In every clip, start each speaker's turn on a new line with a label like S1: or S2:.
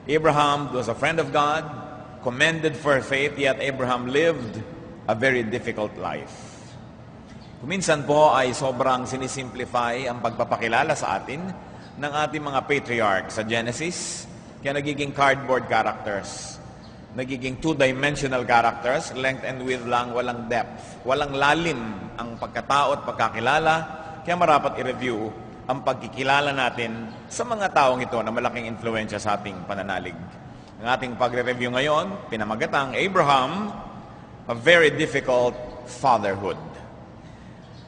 S1: Abraham was a friend of God, commended for faith, yet Abraham lived a very difficult life. Kuminsan po ay sobrang sinisimplify ang pagpapakilala sa atin ng ating mga patriarchs sa Genesis, kaya nagiging cardboard characters, nagiging two-dimensional characters, length and width lang, walang depth, walang lalim ang pagkatao at pagkakilala, kaya marapat i-review ang pagkikilala natin sa mga taong ito na malaking influensya sa ating pananalig. Ang ating pagre-review ngayon, pinamagatang Abraham, a very difficult fatherhood.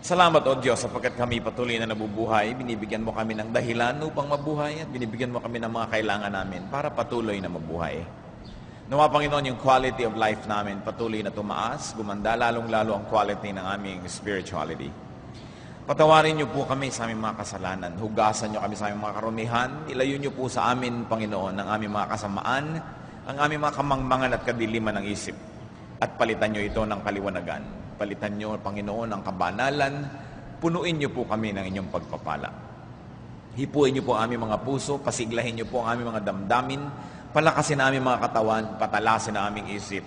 S1: Salamat, O Diyos, sapagkat kami patuloy na nabubuhay, binibigyan mo kami ng dahilan upang mabuhay at binibigyan mo kami ng mga kailangan namin para patuloy na mabuhay. Nawa, Panginoon, yung quality of life namin patuloy na tumaas, gumanda, lalong-lalo ang quality ng aming spirituality. Patawarin niyo po kami sa aming mga kasalanan, hugasan niyo kami sa aming mga karumihan, ilayo niyo po sa amin, Panginoon, ang aming mga kasamaan, ang aming mga kamangmangan at kadiliman ng isip, at palitan niyo ito ng kaliwanagan. Palitan niyo, Panginoon, ang kabanalan. Punuin niyo po kami ng inyong pagpapala. Hipuin niyo po ang aming mga puso, pasiglahin niyo po ang aming mga damdamin, palakasin ang aming mga katawan, patalasin ang aming isip,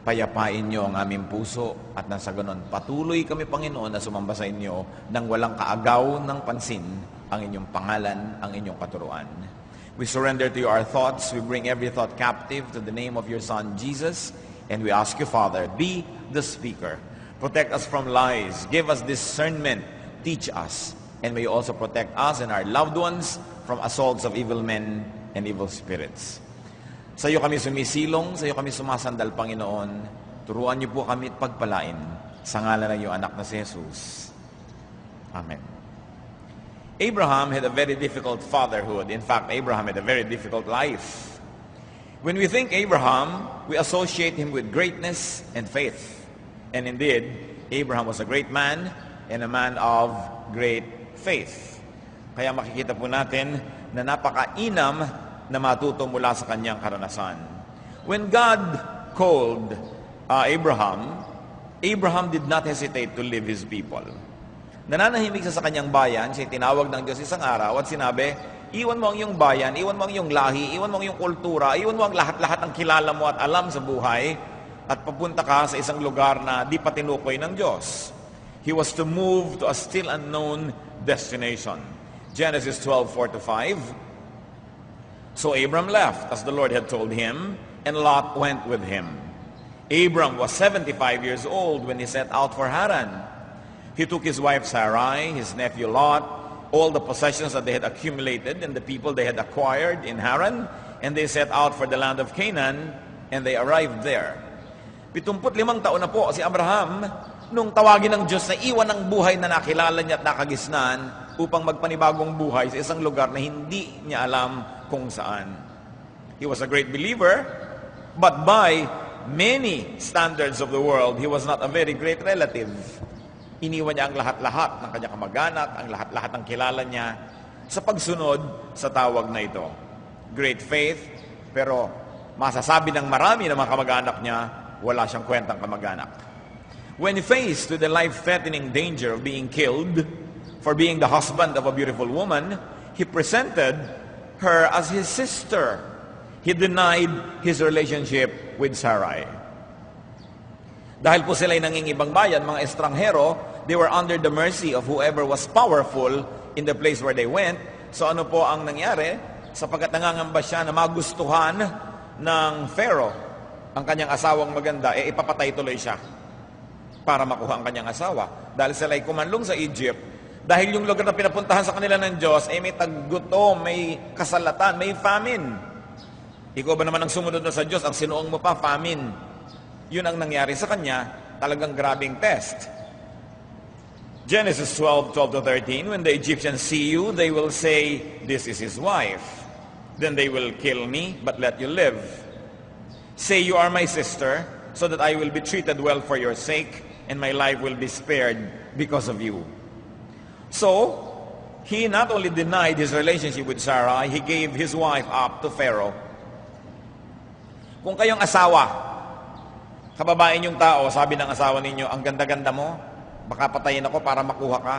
S1: payapain niyo ang aming puso, at nang sa ganon, patuloy kami, Panginoon, na sumamba sa inyo nang walang kaagaw ng pansin ang inyong pangalan, ang inyong katuruan. We surrender to you our thoughts. We bring every thought captive to the name of your Son, Jesus, and we ask you, Father, be the speaker. Protect us from lies. Give us discernment. Teach us. And may you also protect us and our loved ones from assaults of evil men and evil spirits. Sa iyo kami sumisilong, sa iyo kami sumasandal, Panginoon. Turuan niyo po kami at pagpalain sa ngalan ng iyong anak na si Jesus. Amen. Abraham had a very difficult fatherhood. In fact, Abraham had a very difficult life. When we think Abraham, we associate him with greatness and faith. And indeed, Abraham was a great man and a man of great faith. Kaya makikita po natin na napakainam na matuto mula sa kanyang karanasan. When God called Abraham, Abraham did not hesitate to leave his people. Nananahimik siya sa kanyang bayan, siya tinawag ng Diyos isang araw at sinabi, iwan mo ang iyong bayan, iwan mo ang iyong lahi, iwan mo ang iyong kultura, iwan mo ang lahat-lahat ng kilala mo at alam sa buhay, at papunta ka sa isang lugar na di pa tinukoy ng Diyos. He was to move to a still unknown destination. Genesis 12:4-5. So Abram left, as the Lord had told him, and Lot went with him. Abram was 75 years old when he set out for Haran. He took his wife Sarai, his nephew Lot, all the possessions that they had accumulated and the people they had acquired in Haran, and they set out for the land of Canaan, and they arrived there. 75 taon na po si Abraham nung tawagin ng Diyos na iwan ang buhay na nakilala niya at nakagisnan upang magpanibagong buhay sa isang lugar na hindi niya alam kung saan. He was a great believer, but by many standards of the world, he was not a very great relative. Iniwan niya ang lahat-lahat ng kanyang kamag-anak, ang lahat-lahat ng kilala niya sa pagsunod sa tawag na ito. Great faith, pero masasabi ng marami ng mga kamag-anak niya, wala siyang kwentang kamag-anak. When faced with the life-threatening danger of being killed for being the husband of a beautiful woman, he presented her as his sister. He denied his relationship with Sarai. Dahil po sila'y nangingibang bayan, mga estranghero, they were under the mercy of whoever was powerful in the place where they went. So ano po ang nangyari? Sapagkat nangangamba siya na magustuhan ng Pharaoh ang kanyang asawang maganda, ipapatay tuloy siya para makuha ang kanyang asawa. Dahil sila'y kumanlong sa Egypt, dahil yung lugar na pinapuntahan sa kanila ng Diyos, may taggutom, may kasalatan, may famine. Ikaw ba naman ang sumunod na sa Diyos, ang sinuong mo pa, famine. Yun ang nangyari sa kanya, talagang grabing test. Genesis 12:12-13, when the Egyptians see you, they will say, this is his wife. Then they will kill me, but let you live. Say you are my sister, so that I will be treated well for your sake, and my life will be spared because of you. So, he not only denied his relationship with Sarah, he gave his wife up to Pharaoh. Kung kayong asawa, kababae yung tao, sabi ng asawa ninyo, ang ganda-ganda mo, baka patayin ako para makuha ka.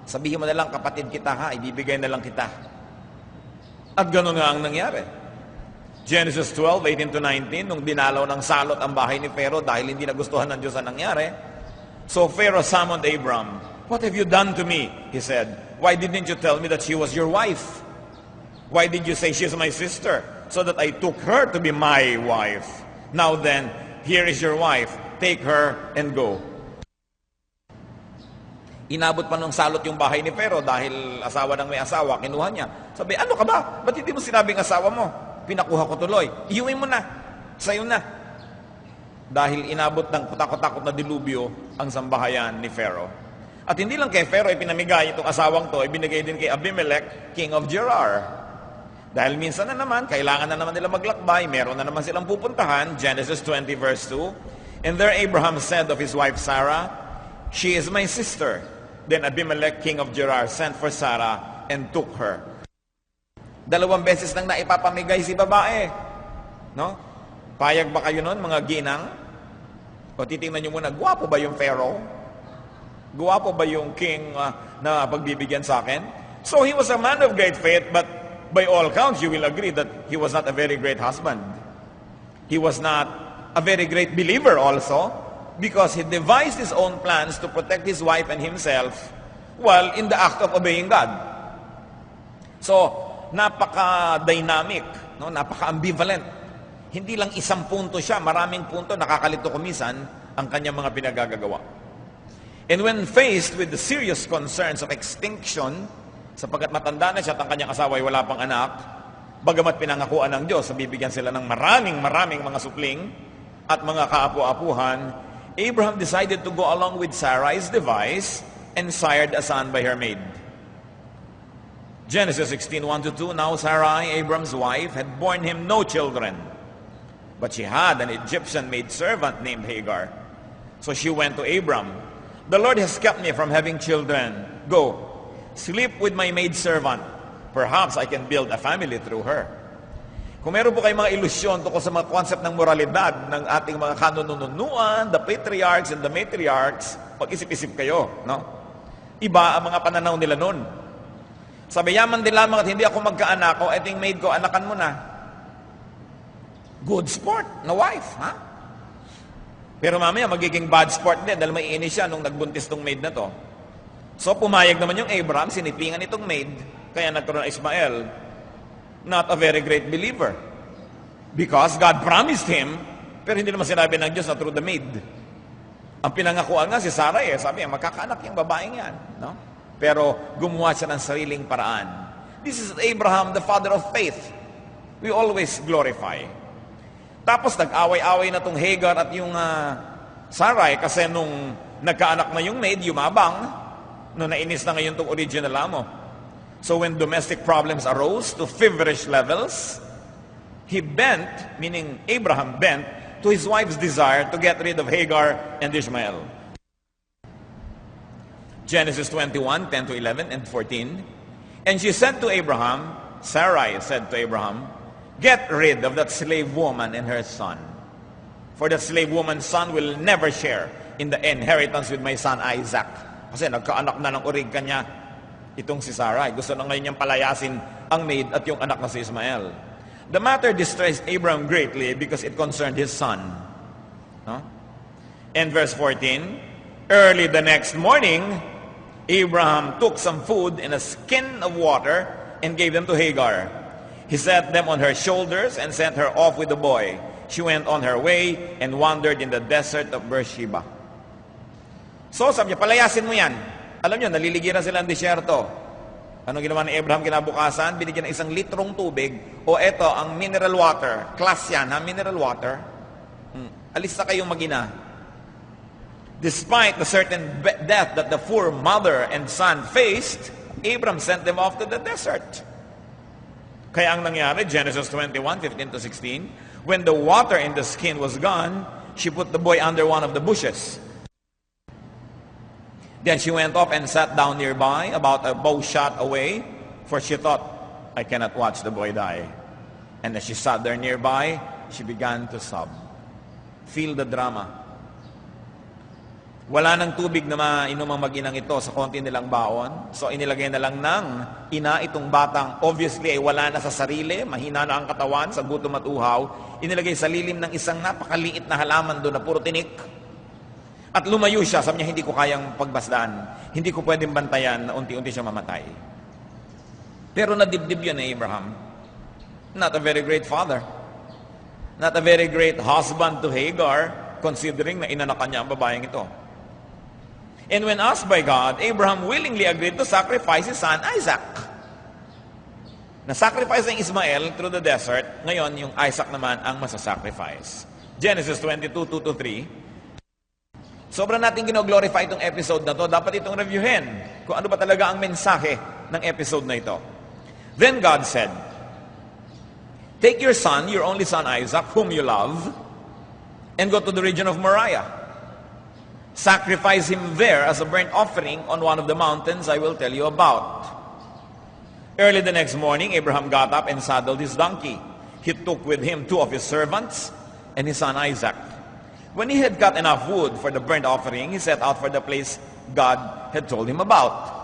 S1: Sabihin mo na lang, kapatid kita ha, ibibigay na lang kita. At gano'n nga ang nangyari. Genesis 12:18 to 19, nung dinalaw ng salot ang bahay ni Pharaoh dahil hindi nagustuhan ng Diyos ang nangyari. So Pharaoh summoned Abram. "What have you done to me?" he said. "Why didn't you tell me that she was your wife? Why did you say she's my sister? So that I took her to be my wife. Now then, here is your wife. Take her and go." Inabot pa ng salot yung bahay ni Pharaoh dahil asawa ng may asawa, kinuha niya. Sabi, "Ano ka ba? Ba't hindi mo sinabing asawa mo? Pinakuha ko tuloy. Iuwi mo na. Sa'yo na." Dahil inabot ng kutakot-takot na dilubyo ang sambahayan ni Pharaoh. At hindi lang kay Pharaoh ipinamigay itong asawang to, ibinigay din kay Abimelech, king of Gerar. Dahil minsan na naman, kailangan na naman nila maglakbay, meron na naman silang pupuntahan, Genesis 20 verse 2. "And there Abraham said of his wife Sarah, 'She is my sister.' Then Abimelech, king of Gerar, sent for Sarah and took her." Dalawang beses nang naipapamigay si babae. No? Payag ba kayo nun, mga ginang? O titingnan nyo muna, guwapo ba yung Pharaoh? Guwapo ba yung king na pagbibigyan sa akin? So he was a man of great faith, but by all counts, you will agree that he was not a very great husband. He was not a very great believer also, because he devised his own plans to protect his wife and himself while in the act of obeying God. So, napaka-dynamic, no? Napaka-ambivalent. Hindi lang isang punto siya, maraming punto, nakakalito kumisan ang kanyang mga pinagagagawa. And when faced with the serious concerns of extinction, sapagkat matanda na siya at ang kanyang asawa ay wala pang anak, bagamat pinangakuan ng Diyos, bibigyan sila ng maraming mga supling at mga kaapu-apuhan, Abraham decided to go along with Sarai's device and sired a son by her maid. Genesis 16:1-2, "Now Sarai, Abraham's wife, had borne him no children, but she had an Egyptian maidservant named Hagar. So she went to Abram, 'The Lord has kept me from having children. Go, sleep with my maidservant. Perhaps I can build a family through her.'" Kung meron po kayong mga ilusyon tungkol sa mga concept ng moralidad ng ating mga kanununuan, the patriarchs and the matriarchs, mag-isip-isip kayo, no? Iba ang mga pananaw nila nun. Sabi, "Yaman din lamang at hindi ako magkaanak, o eting maid ko, anakan mo na." Good sport na wife, ha? Pero mamaya magiging bad sport din dahil maiinis siya nung nagbuntis tong maid na to. So pumayag naman yung Abraham, sinipingan itong maid, kaya nagkaroon ng Ismael. Not a very great believer. Because God promised him, pero hindi naman sinabi ng Diyos na through the maid. Ang pinangakuan nga si Sarah sabi niya, magkakaanak yung babaeng yan. No? Pero gumawa siya ng sariling paraan. This is Abraham, the father of faith. We always glorify. Tapos nag-away-away na tong Hagar at yung Sarai kasi nung nagkaanak na yung maid, yumabang, no nainis na ngayon tong original amo. So when domestic problems arose to feverish levels, he bent, meaning Abraham bent, to his wife's desire to get rid of Hagar and Ishmael. Genesis 21:10-11 and 14. "And she said to Abraham," Sarai said to Abraham, "Get rid of that slave woman and her son. For that slave woman's son will never share in the inheritance with my son Isaac." Kasi nagkaanak na ng urig kanya itong si Sarai. Gusto na ngayon niyang palayasin ang maid at yung anak na si Ismael. The matter distressed Abraham greatly because it concerned his son. No? And verse 14, "Early the next morning, Abraham took some food in a skin of water and gave them to Hagar. He set them on her shoulders and sent her off with the boy. She went on her way and wandered in the desert of Beersheba." So sabi niya, palayasin mo yan. Alam niyo, naliligiran sila ng disyerto. Anong ginawa ni Abraham kinabukasan? Binigyan ng 1 litrong tubig. O eto, ang mineral water. Class yan, ha? Mineral water. Alis na kayong magina. Despite the certain death that the poor mother and son faced, Abraham sent them off to the desert. Kaya ang nangyari, Genesis 21:15-16, when the water in the skin was gone, she put the boy under one of the bushes. Then she went off and sat down nearby, about a bow shot away, for she thought, "I cannot watch the boy die." And as she sat there nearby, she began to sob. Feel the drama. Wala ng tubig na mainom ang mag-inang ito sa konti nilang baon. So inilagay na lang ng ina itong batang, obviously ay wala na sa sarili, mahina na ang katawan sa gutom at uhaw. Inilagay sa lilim ng isang napakaliit na halaman doon na puro tinik. At lumayo siya, sabi niya, hindi ko kayang pagbasdaan. Hindi ko pwedeng bantayan na unti-unti siya mamatay. Pero nadibdib yun Abraham. Not a very great father. Not a very great husband to Hagar, considering na inanakan niya ang babaeng ito. And when asked by God, Abraham willingly agreed to sacrifice his son Isaac. Na-sacrifice ang Ismael through the desert. Ngayon, yung Isaac naman ang masasacrifice. Genesis 22:2-3. Sobra natin gino-glorify itong episode na to. Dapat itong reviewin kung ano ba talaga ang mensahe ng episode na ito. Then God said, "Take your son, your only son Isaac, whom you love, and go to the region of Moriah. Sacrifice him there as a burnt offering on one of the mountains I will tell you about." Early the next morning, Abraham got up and saddled his donkey. He took with him 2 of his servants and his son Isaac. When he had got enough wood for the burnt offering, he set out for the place God had told him about.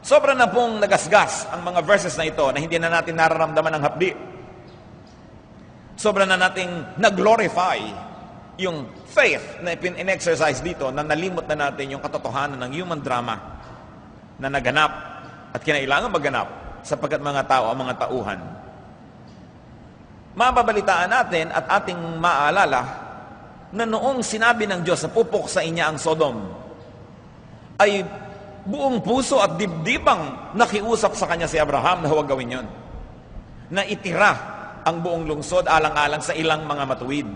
S1: Sobra na pong nagasgas ang mga verses na ito na hindi na natin nararamdaman ng hapdi. Sobra na nating nag-glorify yung faith na in-exercise dito, na nalimot na natin yung katotohanan ng human drama na naganap at kinailangan maganap sapagkat mga tao ang mga tauhan. Mababalitaan natin at ating maalala na noong sinabi ng Diyos na pupuksa niya ang Sodom, ay buong puso at dibdibang nakiusap sa kanya si Abraham na huwag gawin yon, na itira ang buong lungsod alang-alang sa ilang mga matuwid.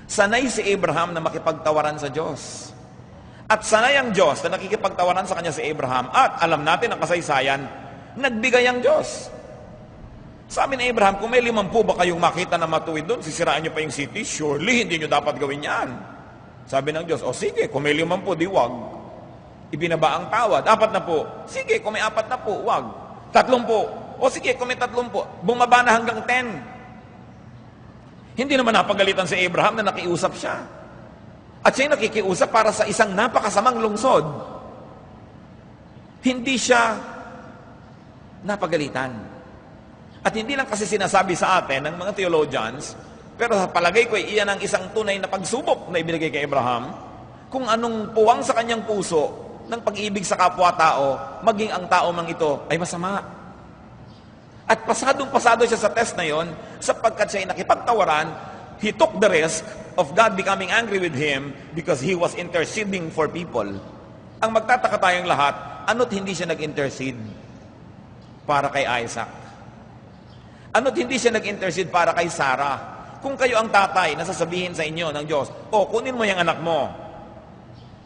S1: Sanay si Abraham na makipagtawaran sa Diyos. At sanay ang Diyos na nakikipagtawaran sa kanya si Abraham. At alam natin ang kasaysayan, nagbigay ang Diyos. Sabi ni Abraham, kung may 50 ba kayong makita na matuwid doon, sisiraan nyo pa yung city, surely hindi nyo dapat gawin yan. Sabi ng Diyos, o sige, kung may 50, di wag. Ibinaba ang tawad, 40, sige, kung may 40, wag. 30, o sige, kung may 30, bumaba na hanggang 10. Hindi naman napagalitan si Abraham na nakiusap siya. At siya nakikiusap para sa isang napakasamang lungsod. Hindi siya napagalitan. At hindi lang kasi sinasabi sa atin ng mga theologians, pero sa palagay ko iyan ang isang tunay na pagsubok na ibinigay kay Abraham, kung anong puwang sa kanyang puso ng pag-ibig sa kapwa-tao, maging ang tao mang ito ay masama. At pasadong-pasado siya sa test na yon, sapagkat siya ay nakipagtawaran, he took the risk of God becoming angry with him because he was interceding for people. Ang magtataka tayong lahat, ano't hindi siya nag-intercede para kay Isaac? Ano't hindi siya nag-intercede para kay Sarah? Kung kayo ang tatay, nasasabihin sa inyo ng Diyos, kunin mo yung anak mo.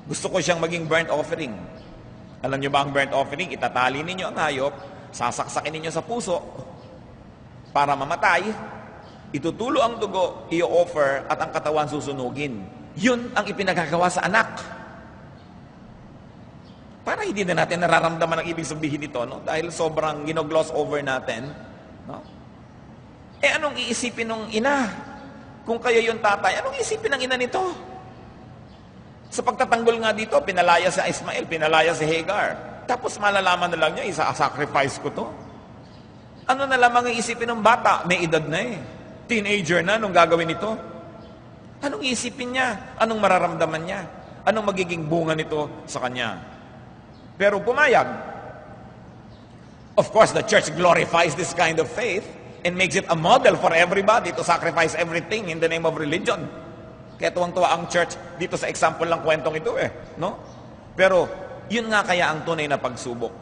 S1: Gusto ko siyang maging burnt offering. Alam niyo ba ang burnt offering? Itatali ninyo ang hayop, sasaksakin ninyo sa puso para mamatay, itutulo ang dugo, i-offer, at ang katawan susunugin. Yun ang ipinagagawa sa anak. Para hindi na natin nararamdaman ang ibig sabihin nito, no? Dahil sobrang ginogloss over natin. No? Anong iisipin ng ina? Kung kayo yung tatay, anong iisipin ng ina nito? Sa pagtatanggol nga dito, pinalaya si Ismael, pinalaya si Hagar. Tapos malalaman na lang niya, isa-sacrifice ko to. Ano na lamang ang isipin ng bata? May edad na eh. Teenager na, anong gagawin nito? Anong isipin niya? Anong mararamdaman niya? Anong magiging bunga nito sa kanya? Pero pumayag. Of course, the church glorifies this kind of faith and makes it a model for everybody to sacrifice everything in the name of religion. Kaya tuwang-tuwa ang church dito sa example lang kwentong ito no? Pero yun nga kaya ang tunay na pagsubok.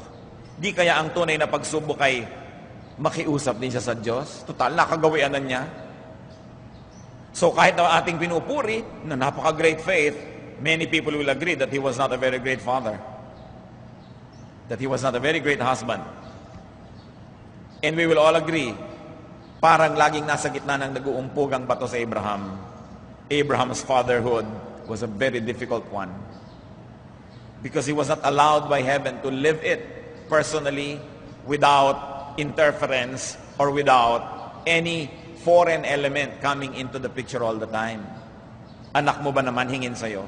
S1: Di kaya ang tunay na pagsubok ay makiusap din siya sa Diyos? Total, nakagawian na niya. So kahit na ating pinupuri na napaka-great faith, many people will agree that he was not a very great father. That he was not a very great husband. And we will all agree, parang laging nasa gitna ng nag-uumpog ang bato sa Abraham. Abraham's fatherhood was a very difficult one. Because he was not allowed by heaven to live it personally without interference or without any foreign element coming into the picture all the time. Anak mo ba naman hingin sa'yo?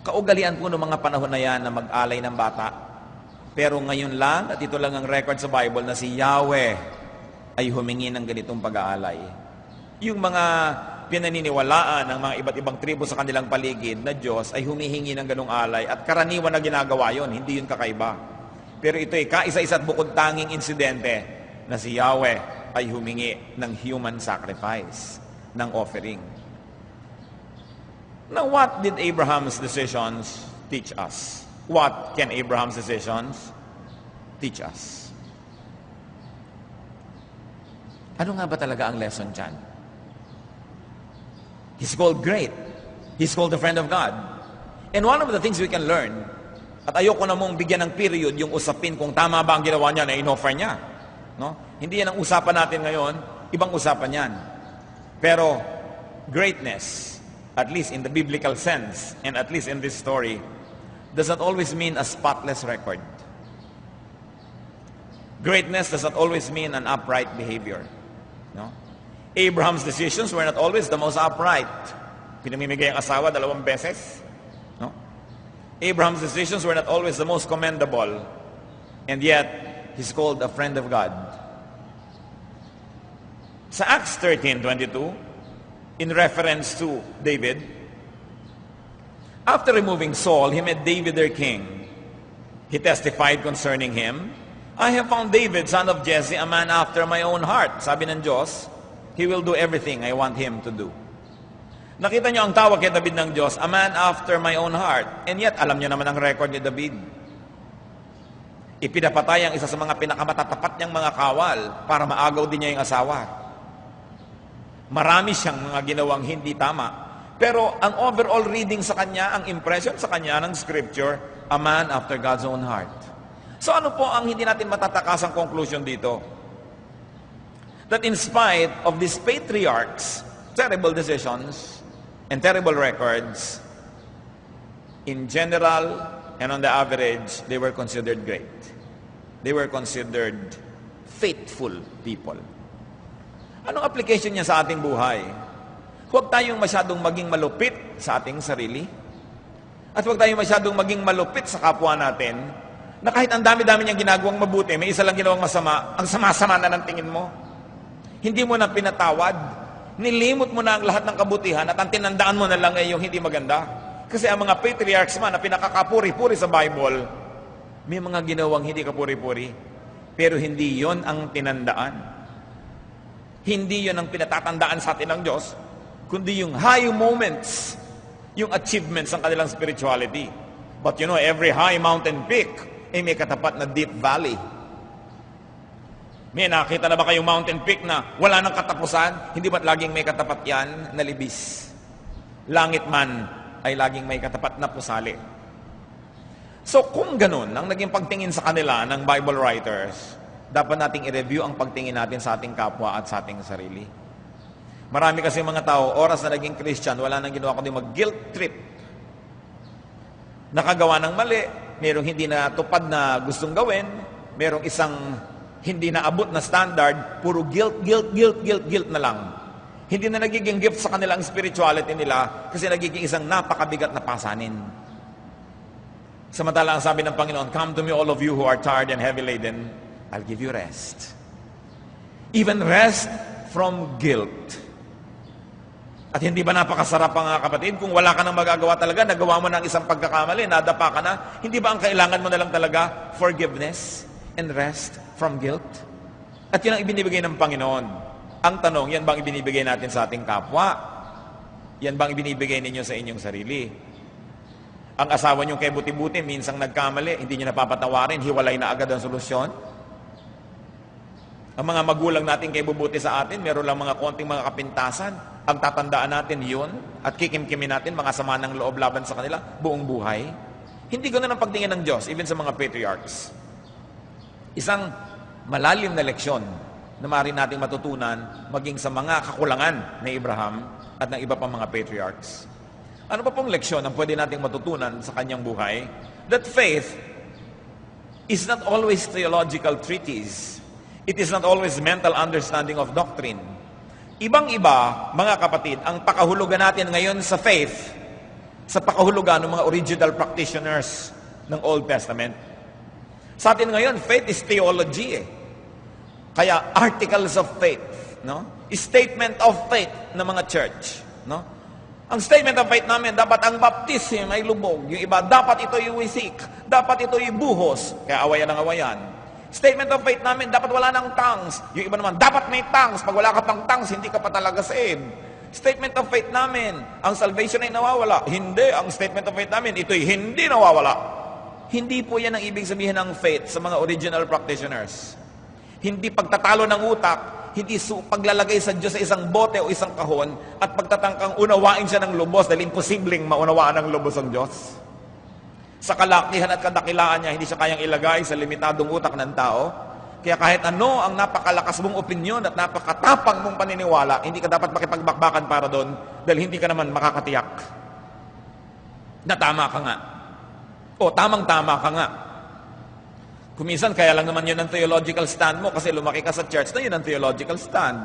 S1: Kaugalian po ng mga panahon na yan na mag-alay ng bata. Pero ngayon lang, at ito lang ang record sa Bible, na si Yahweh ay humingi ng ganitong pag-aalay. Yung mga pinaniniwalaan ng mga iba't ibang tribo sa kanilang paligid na Diyos ay humihingi ng ganong alay at karaniwan na ginagawa yon, hindi yun kakaiba. Pero ito ay kaisa-isa at bukod tanging insidente na si Yahweh ay humingi ng human sacrifice, ng offering. Now, what did Abraham's decisions teach us? What can Abraham's decisions teach us? Ano nga ba talaga ang lesson dyan? He's called great. He's called a friend of God. And one of the things we can learn, at ayoko na mong bigyan ng period yung usapin kung tama ba ang ginawa niya na in-offer niya. No? Hindi yan ang usapan natin ngayon, ibang usapan yan. Pero greatness, at least in the biblical sense, and at least in this story, does not always mean a spotless record. Greatness does not always mean an upright behavior. No? Abraham's decisions were not always the most upright. Pinamimigay ang asawa 2 beses. No? Abraham's decisions were not always the most commendable. And yet, he's called a friend of God. Sa Acts 13:22, in reference to David, after removing Saul, he made David their king. He testified concerning him, I have found David, son of Jesse, a man after my own heart. Sabi ng Diyos, he will do everything I want him to do. Nakita niyo ang tawag kay David ng Diyos, a man after my own heart. And yet, alam niyo naman ang record ni David. Ipinapatay ang isa sa mga pinakamatatapat niyang mga kawal para maagaw din niya yung asawa. Marami siyang mga ginawang hindi tama. Pero ang overall reading sa kanya, ang impression sa kanya ng scripture, a man after God's own heart. So ano po ang hindi natin matatakasang conclusion dito? That in spite of these patriarchs' terrible decisions and terrible records, in general and on the average, they were considered great. They were considered faithful people. Anong application niya sa ating buhay? Huwag tayong masyadong maging malupit sa ating sarili. At huwag tayong masyadong maging malupit sa kapwa natin na kahit ang dami-dami niyang ginagawang mabuti, may isa lang ginawang masama, ang sama-sama na ng tingin mo. Hindi mo na pinatawad. Nilimot mo na ang lahat ng kabutihan at ang tinandaan mo na lang ay yung hindi maganda. Kasi ang mga patriarchs man na pinakakapuri-puri sa Bible, may mga ginawang hindi kapuri-puri. Pero hindi yon ang tinandaan. Hindi yon ang pinatatandaan sa atin ng Diyos, kundi yung high moments, yung achievements ng kanilang spirituality. But you know, every high mountain peak ay may katapat na deep valley. May nakita na ba kayong mountain peak na wala nang katapusan? Hindi ba't laging may katapat yan na libis? Langit man ay laging may katapat na pusali. So kung ganun ang naging pagtingin sa kanila ng Bible writers, dapat nating i-review ang pagtingin natin sa ating kapwa at sa ating sarili. Marami kasi mga tao, oras na naging Christian, wala nang ginawa kundi mag-guilt trip. Nakagawa ng mali, merong hindi na tupad na gustong gawin, merong isang hindi na abot na standard, puro guilt na lang. Hindi na nagiging gift sa kanilang spirituality nila kasi nagiging isang napakabigat na pasanin. Samantala ang sabi ng Panginoon, come to me all of you who are tired and heavy laden, I'll give you rest. Even rest from guilt. At hindi ba napakasarap mga kapatid? Kung wala ka nang magagawa talaga, nagawa mo ng isang pagkakamali, nadapa ka na, hindi ba ang kailangan mo na lang talaga forgiveness and rest from guilt? At yun ang ibinibigay ng Panginoon. Ang tanong, yan bang ibinibigay natin sa ating kapwa? Yan bang ibinibigay ninyo sa inyong sarili? Ang asawa nyo kay buti-buti, minsang nagkamali, hindi nyo napapatawarin, hiwalay na agad ang solusyon? Ang mga magulang natin kay bubuti sa atin, meron lang mga konting mga kapintasan. Ang tatandaan natin yun, at kikimkimin natin mga sama ng loob laban sa kanila, buong buhay. Hindi ganun ang pagtingin ng Diyos, even sa mga patriarchs. Isang malalim na leksyon na maaari nating matutunan maging sa mga kakulangan ni Abraham at ng iba pang mga patriarchs. Ano pa pong leksyon ang pwede nating matutunan sa kanyang buhay? That faith is not always theological treatise. It is not always mental understanding of doctrine. Ibang-iba, mga kapatid, ang pakahulugan natin ngayon sa faith sa pakahulugan ng mga original practitioners ng Old Testament. Sa atin ngayon, faith is theology eh. Kaya articles of faith, no? Statement of faith ng mga church, no? Ang statement of faith namin, dapat ang baptism ay lubog. Yung iba, dapat ito iwisik. Dapat ito ibuhos. Kaya awayan ang awayan. Statement of faith namin, dapat wala ng tongues. Yung iba naman, dapat may tongues. Pag wala ka pang tongues, hindi ka pa talaga saved. Statement of faith namin, ang salvation ay nawawala. Hindi, ang statement of faith namin, ito'y hindi nawawala. Hindi po yan ang ibig sabihin ng faith sa mga original practitioners. Hindi pagtatalo ng utak, hindi paglalagay sa Diyos sa isang bote o isang kahon at pagtatangkang unawain siya ng lubos dahil imposibleng maunawaan ng lubos ang Diyos. Sa kalakihan at kadakilaan niya, hindi siya kayang ilagay sa limitadong utak ng tao. Kaya kahit ano ang napakalakas mong opinyon at napakatapang mong paniniwala, hindi ka dapat makipagbakbakan para doon dahil hindi ka naman makakatiyak na tama ka nga. O tamang-tama ka nga. Kuminsan, kaya lang naman yun ang theological stand mo kasi lumaki ka sa church na yun ang theological stand.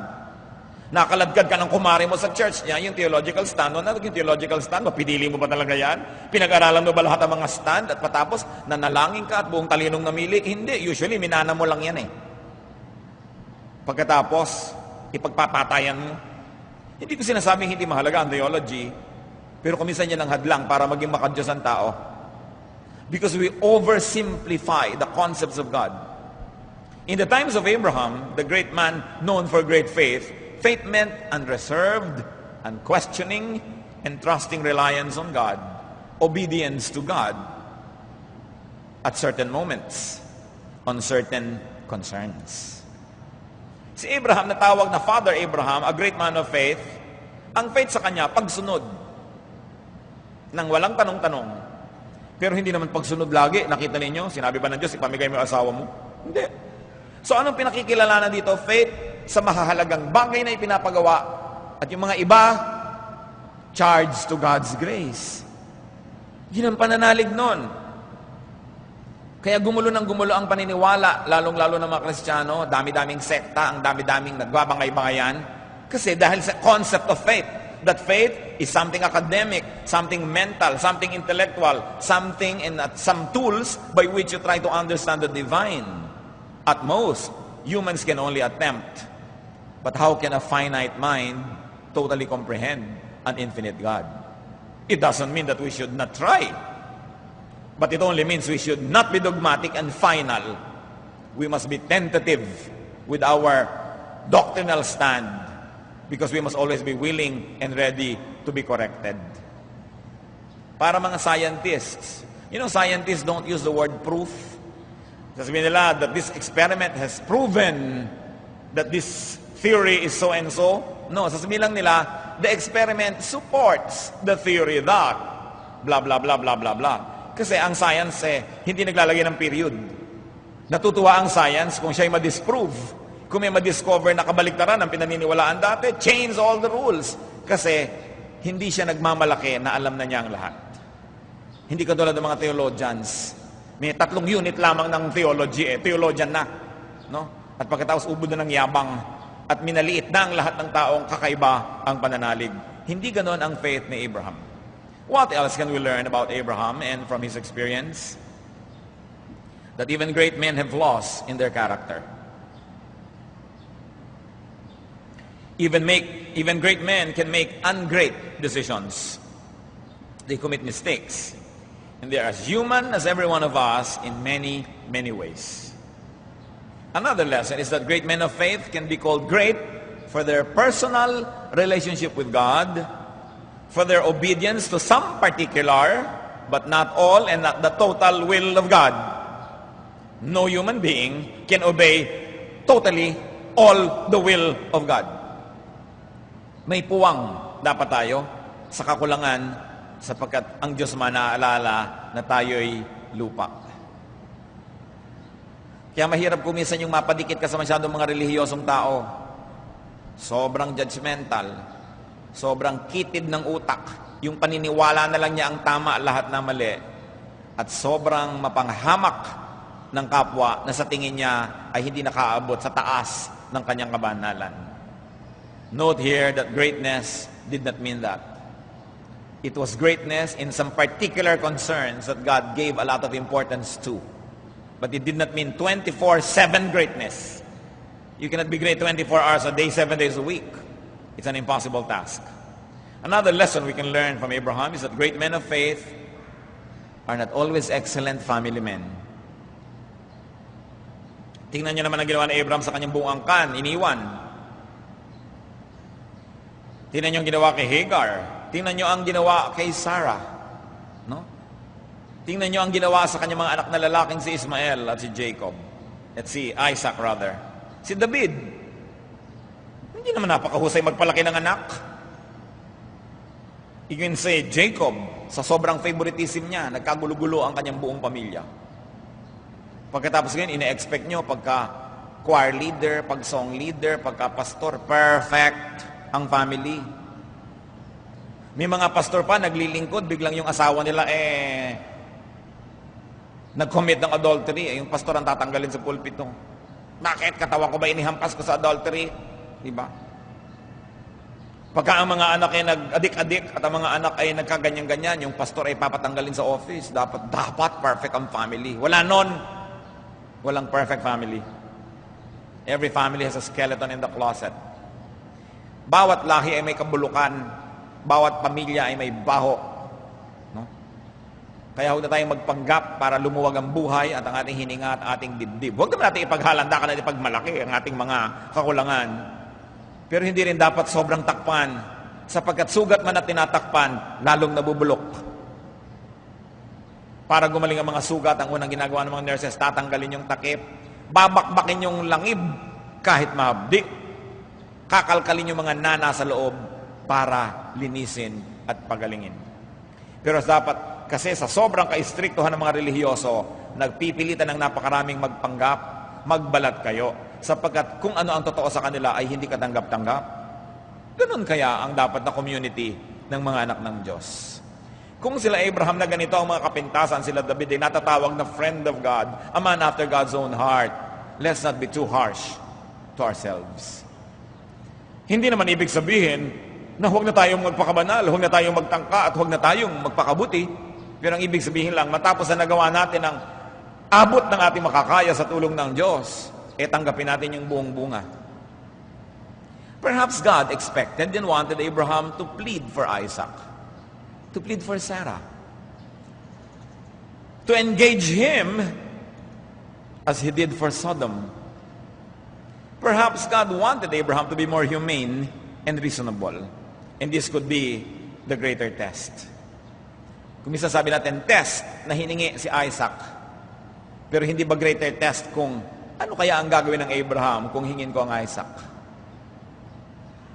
S1: Nakaladkad ka ng kumari mo sa church niya, yung theological stand. Ano yung theological stand? Mapidili mo ba talaga yan? Pinag-aralan mo ba lahat ng mga stand at patapos nanalangin ka at buong talinong namili? Hindi. Usually, minana mo lang yan eh. Pagkatapos, ipagpapatayan mo. Hindi ko sinasabing hindi mahalaga ang theology, pero kuminsan yan ang hadlang para maging makadiyos ang tao. Because we oversimplify the concepts of God. In the times of Abraham, the great man known for great faith, faith meant unreserved, unquestioning, and trusting reliance on God, obedience to God at certain moments, on certain concerns. Si Abraham, natawag na Father Abraham, a great man of faith, ang faith sa kanya, pagsunod nang walang tanong-tanong. Pero hindi naman pagsunod lagi. Nakita ninyo, sinabi ba ng Diyos, ipamigay mo yung asawa mo? Hindi. So anong pinakikilalanan dito? Faith sa mahahalagang bagay na ipinapagawa. At yung mga iba, charged to God's grace. Yun ang pananalig nun. Kaya gumulo ang paniniwala, lalong-lalo ng mga Kristiyano, dami-daming sekta, ang dami-daming nagbabangay-bangayan. Kasi dahil sa concept of faith, that faith is something academic, something mental, something intellectual, something and some tools by which you try to understand the divine. At most, humans can only attempt. But how can a finite mind totally comprehend an infinite God? It doesn't mean that we should not try. But it only means we should not be dogmatic and final. We must be tentative with our doctrinal stand. Because we must always be willing and ready to be corrected. Para mga scientists, you know, scientists don't use the word proof. Sasabihin nila that this experiment has proven that this theory is so and so. No, sasabihin lang nila, the experiment supports the theory that blah, blah, blah, blah, blah, blah. Kasi ang science hindi naglalagay ng period. Natutuwa ang science kung siya'y ma-disprove. Kung may ma-discover na kabaliktaran ang pinaniniwalaan dati, change all the rules. Kasi hindi siya nagmamalaki na alam na niya ang lahat. Hindi katulad ng mga theologians. May 3 unit lamang ng theology, theologian na. No? At pagkatapos ubod na ng yabang at minaliit na ang lahat ng taong kakaiba ang pananalig. Hindi ganon ang faith ni Abraham. What else can we learn about Abraham and from his experience? That even great men have flaws in their character. Even great men can make ungreat decisions. They commit mistakes. And they are as human as every one of us in many, many ways. Another lesson is that great men of faith can be called great for their personal relationship with God, for their obedience to some particular, but not all and not the total will of God. No human being can obey totally all the will of God. May puwang dapat tayo sa kakulangan sapagkat ang Diyos man naaalala na tayo'y lupa. Kaya mahirap kuminsan yung mapadikit ka sa masyadong mga relihiyosong tao. Sobrang judgmental, sobrang kitid ng utak, yung paniniwala na lang niya ang tama, lahat na mali, at sobrang mapanghamak ng kapwa na sa tingin niya ay hindi nakaabot sa taas ng kanyang kabanalan. Note here that greatness did not mean that. It was greatness in some particular concerns that God gave a lot of importance to. But it did not mean 24/7 greatness. You cannot be great 24 hours a day, 7 days a week. It's an impossible task. Another lesson we can learn from Abraham is that great men of faith are not always excellent family men. Tingnan niyo naman ang ginawa ni Abraham sa kanyang buong angkan, iniwan. Tingnan niyo ang ginawa kay Hagar. Tingnan niyo ang ginawa kay Sarah. No? Tingnan niyo ang ginawa sa kanyang mga anak na lalaking si Ismael at si Jacob. At si Isaac rather. Si David. Hindi naman napakahusay magpalaki ng anak. Even si Jacob, sa sobrang favoritism niya, nagkagulo-gulo ang kanyang buong pamilya. Pagkatapos ngayon, ine-expect nyo pagka choir leader, pag song leader, pagka pastor, perfect ang family. May mga pastor pa, naglilingkod, biglang yung asawa nila, nag-commit ng adultery. Yung pastor ang tatanggalin sa pulpito. Bakit? Katawan ko ba inihampas ko sa adultery? Diba? Pagka ang mga anak ay nag-adik-adik at ang mga anak ay nagkaganyan-ganyan, yung pastor ay papatanggalin sa office. Dapat perfect ang family. Wala nun. Walang perfect family. Every family has a skeleton in the closet. Bawat lahi ay may kabulukan. Bawat pamilya ay may baho. No? Kaya huwag na tayong magpanggap para lumuwag ang buhay at ang ating hininga at ating dibdib. Huwag naman natin ipaghalanda ka na ipagmalaki ang ating mga kakulangan. Pero hindi rin dapat sobrang takpan, sapagkat sugat man at tinatakpan, lalong nabubulok. Para gumaling ang mga sugat, ang unang ginagawa ng mga nurses, tatanggalin yung takip, babakbakin yung langib kahit mahabdi, kakalkalin yung mga nana sa loob para linisin at pagalingin. Pero dapat, kasi sa sobrang kaistriktuhan ng mga relihiyoso, nagpipilitan ng napakaraming magpanggap, magbalat kayo, sapagkat kung ano ang totoo sa kanila ay hindi katanggap-tanggap. Ganun kaya ang dapat na community ng mga anak ng Diyos. Kung sila Abraham na ganito ang mga kapintasan, sila David ay natatawag na friend of God, a man after God's own heart. Let's not be too harsh to ourselves. Hindi naman ibig sabihin na huwag na tayong magpakabanal, huwag na tayong magtangka, at huwag na tayong magpakabuti. Pero ang ibig sabihin lang, matapos na nagawa natin ang abot ng ating makakaya sa tulong ng Diyos, tanggapin natin yung buong bunga. Perhaps God expected and wanted Abraham to plead for Isaac, to plead for Sarah, to engage him as he did for Sodom. Perhaps God wanted Abraham to be more humane and reasonable. And this could be the greater test. Kung sabi natin, test na hiningi si Isaac, pero hindi ba greater test kung ano kaya ang gagawin ng Abraham kung hingin ko ang Isaac?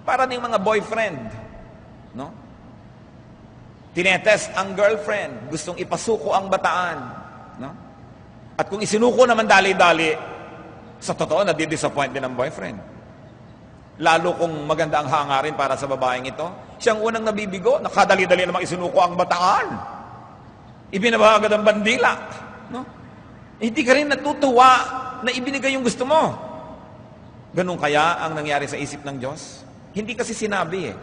S1: Para ng mga boyfriend, no? Tinetest ang girlfriend, gustong ipasuko ang bataan, no? At kung isinuko naman dali-dali, sa totoo, nadi-disappoint din ang boyfriend. Lalo kung maganda ang hangarin para sa babaeng ito, siyang unang nabibigo, nakadali-dali namang isinuko ang bataan. Ibinabaha agad ang bandila, no? Hindi ka rin natutuwa na ibinigay yung gusto mo. Ganun kaya ang nangyari sa isip ng Diyos? Hindi kasi sinabi eh.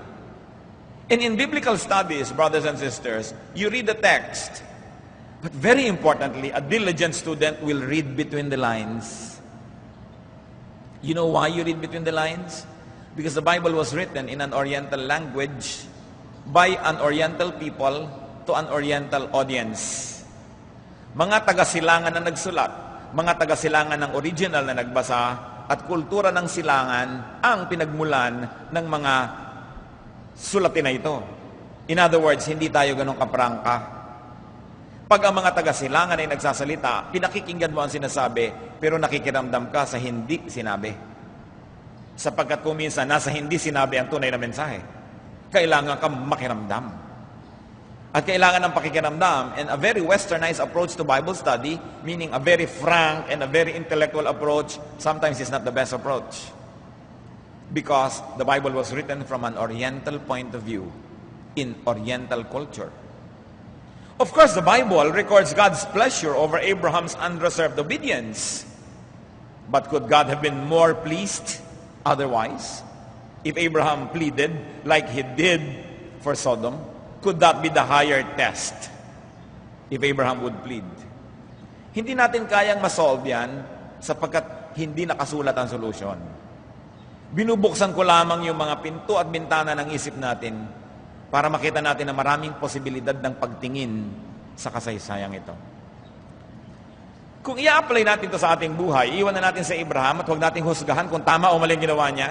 S1: And in biblical studies, brothers and sisters, you read the text. But very importantly, a diligent student will read between the lines. You know why you read between the lines? Because the Bible was written in an Oriental language by an Oriental people to an Oriental audience. Mga taga-silangan na nagsulat, mga taga-silangan ng original na nagbasa, at kultura ng silangan ang pinagmulan ng mga sulatin na ito. In other words, hindi tayo ganun kaprangka. Pag ang mga taga-silangan ay nagsasalita, pinakikinggan mo ang sinasabi, pero nakikiramdam ka sa hindi sinabi. Sapagkat kung minsan nasa hindi sinabi ang tunay na mensahe, kailangan ka makiramdam. At kailangan ng pakikiramdam, and a very westernized approach to Bible study, meaning a very frank and a very intellectual approach, sometimes is not the best approach. Because the Bible was written from an Oriental point of view, in Oriental culture. Of course, the Bible records God's pleasure over Abraham's unreserved obedience. But could God have been more pleased otherwise? If Abraham pleaded like he did for Sodom, could that be the higher test if Abraham would plead? Hindi natin kayang masolve yan sapagkat hindi nakasulat ang solusyon. Binubuksan ko lamang yung mga pinto at bintana ng isip natin para makita natin na maraming posibilidad ng pagtingin sa kasaysayang ito. Kung i-apply natin ito sa ating buhay, iwan na natin sa Abraham at huwag nating husgahan kung tama o mali ang ginawa niya.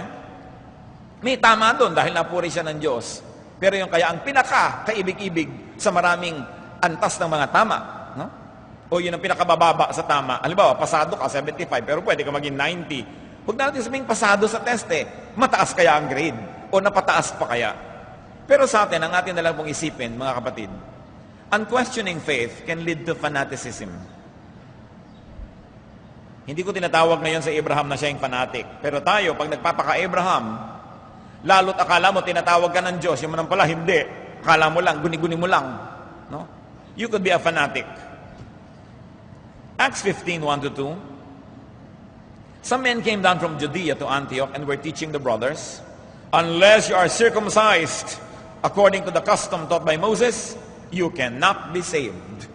S1: May tama doon dahil napuri siya ng Diyos. Pero yung kaya ang pinaka-kaibig-ibig sa maraming antas ng mga tama, no? O yun ang pinakabababa sa tama. Halimbawa, pasado ka 75 pero pwede ka maging 90. Huwag natin sabing pasado sa test Mataas kaya ang grade? O napataas pa kaya? Pero sa atin, ang atin na lang pong isipin, mga kapatid, unquestioning faith can lead to fanaticism. Hindi ko tinatawag ngayon sa Abraham na siya yung fanatic. Pero tayo, pag nagpapaka-Abraham, lalo't akala mo tinatawag ka ng Diyos, yung manang pala, hindi. Akala mo lang, guni-guni mo lang. No? You could be a fanatic. Acts 15:1-2. Some men came down from Judea to Antioch and were teaching the brothers, unless you are circumcised according to the custom taught by Moses, you cannot be saved.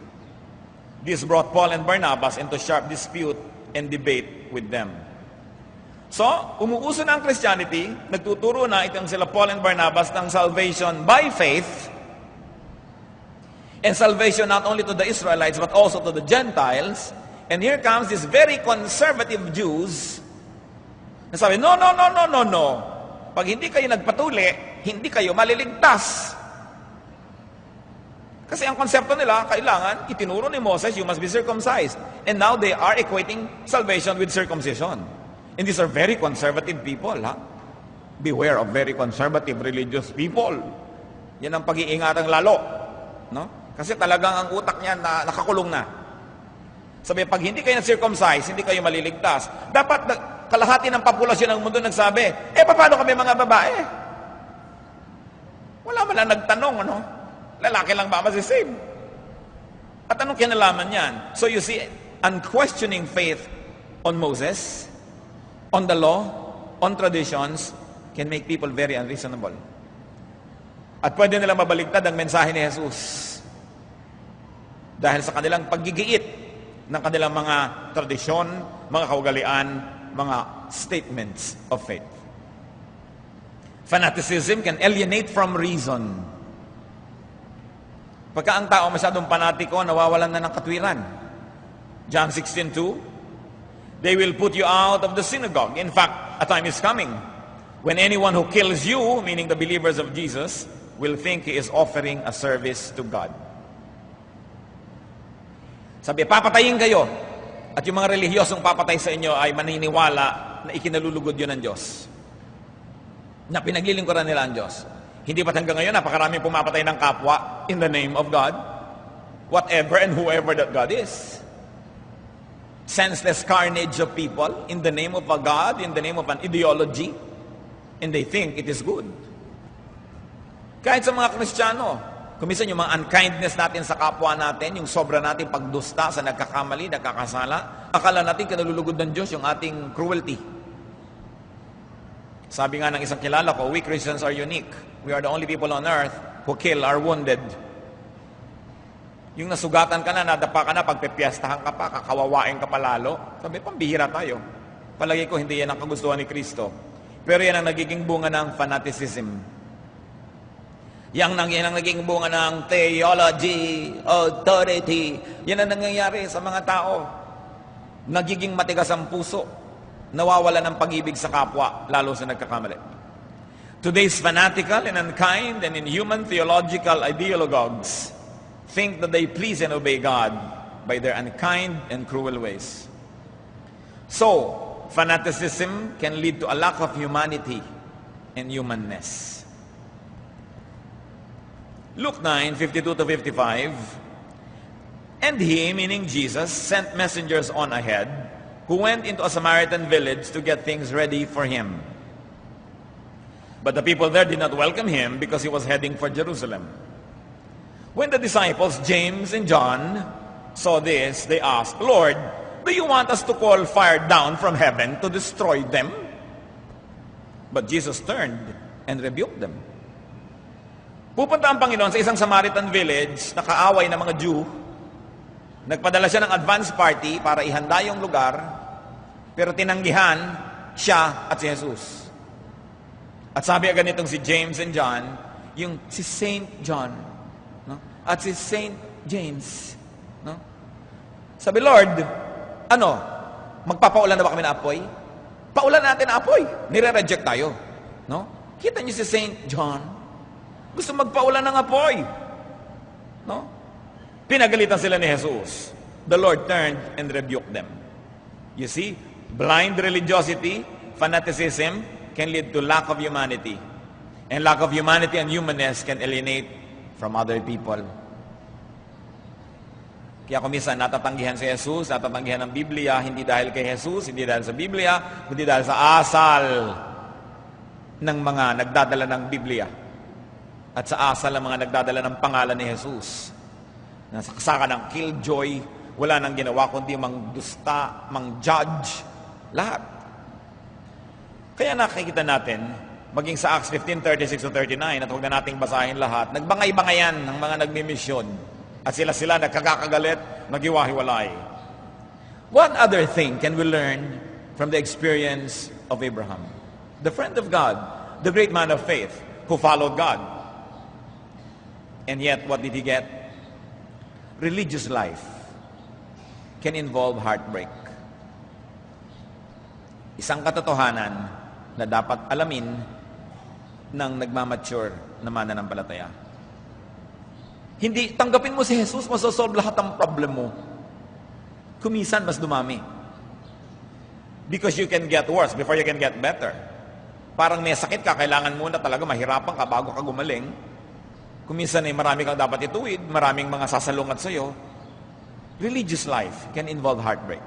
S1: This brought Paul and Barnabas into sharp dispute and debate with them. So, umuuso na ang Christianity, nagtuturo na itong sila Paul and Barnabas ng salvation by faith, and salvation not only to the Israelites but also to the Gentiles. And here comes these very conservative Jews na sabi, no. Pag hindi kayo nagpatuli, hindi kayo maliligtas. Kasi ang konsepto nila, kailangan, itinuro ni Moses, you must be circumcised. And now they are equating salvation with circumcision. And these are very conservative people. Beware of very conservative religious people. Yan ang pag-iingatang lalo. No? Kasi talagang ang utak niya na nakakulong na. Sabi, pag hindi kayo na-circumcise, hindi kayo maliligtas. Dapat kalahati ng populasyon ng mundo nagsabi, paano kami mga babae? Wala man lang nagtanong, ano? Lalaki lang ba masisave? At anong kinalaman yan? So you see, unquestioning faith on Moses, on the law, on traditions, can make people very unreasonable. At pwede nilang mabaligtad ang mensahe ni Jesus. Dahil sa kanilang paggigiit ng kanilang mga tradisyon, mga kaugalian, mga statements of faith. Fanaticism can alienate from reason. Pagka ang tao masyadong panatiko, nawawalan na ng katwiran. John 16:2, they will put you out of the synagogue. In fact, a time is coming when anyone who kills you, meaning the believers of Jesus, will think he is offering a service to God. Sabi, papatayin kayo. At yung mga relihiyosong papatay sa inyo ay maniniwala na ikinalulugod yun ng Diyos. Na pinaglilingkuran nila ang Diyos. Hindi ba't hanggang ngayon, napakaraming pumapatay ng kapwa in the name of God? Whatever and whoever that God is. Senseless carnage of people in the name of a God, in the name of an ideology, and they think it is good. Kahit sa mga Kristiyano, kuminsan yung mga unkindness natin sa kapwa natin, yung sobra natin pagdusta sa nagkakamali, nagkakasala, akala natin kinalulugod ng Diyos yung ating cruelty. Sabi nga ng isang kilala ko, we Christians are unique. We are the only people on earth who kill our wounded. Yung nasugatan ka na, nadapa ka na, pagpepiestahan ka pa, kakawawain ka pa lalo. Sabi, pambihira tayo. Palagi ko, hindi yan ang kagustuhan ni Kristo. Pero yan ang nagiging bunga ng fanaticism. Yan ang nagiging bunga ng theology, authority. Yan ang nangyayari sa mga tao. Nagiging matigas ang puso. Nawawala ng pag-ibig sa kapwa, lalo sa nagkakamali. Today's fanatical and unkind and inhuman theological ideologues think that they please and obey God by their unkind and cruel ways. So, fanaticism can lead to a lack of humanity and humanness. Luke 9:52-55, and he, meaning Jesus, sent messengers on ahead who went into a Samaritan village to get things ready for him. But the people there did not welcome him because he was heading for Jerusalem. When the disciples, James and John, saw this, they asked, Lord, do you want us to call fire down from heaven to destroy them? But Jesus turned and rebuked them. Pupunta ang Panginoon sa isang Samaritan village na kaaway ng mga Jew. Nagpadala siya ng advance party para ihanda yung lugar, pero tinanggihan siya at si Jesus. At sabi agad nitong si James and John, yung si Saint John, no? At si Saint James, no? Sabi, Lord, magpapaulan na ba kami ng apoy? Paulan natin ng apoy. Nire-reject tayo, no? Kita niyo si Saint John, gusto magpaulan ng apoy, no? Pinagalitan sila ni Jesus. The Lord turned and rebuked them. You see, blind religiosity, fanaticism, can lead to lack of humanity. And lack of humanity and humanness can alienate from other people. Kaya kung minsan natatanggihan si Jesus, natatanggihan ng Biblia, hindi dahil kay Jesus, hindi dahil sa Biblia, kundi dahil sa asal ng mga nagdadala ng Biblia. At sa asal ng mga nagdadala ng pangalan ni Jesus. Nasaksakan ng killjoy, wala nang ginawa kundi mangdusta, mang-judge, lahat. Kaya nakikita natin, maging sa Acts 15:36-39, at huwag na nating basahin lahat, nagbangay-bangayan ng mga nagmimisyon. At sila nagkakagalit, naghiwa-hiwalay. What other thing can we learn from the experience of Abraham? The friend of God, the great man of faith, who followed God. And yet, what did he get? Religious life can involve heartbreak. Isang katotohanan na dapat alamin ng nagmamature na mananampalataya. Hindi, tanggapin mo si Jesus, masosolve lahat ng problem mo. Kumisan, mas dumami. Because you can get worse before you can get better. Parang may sakit ka, kailangan muna talaga mahirapan ka bago ka gumaling. Kuminsan marami kang dapat ituwid, maraming mga sasalungat sa'yo. Religious life can involve heartbreak.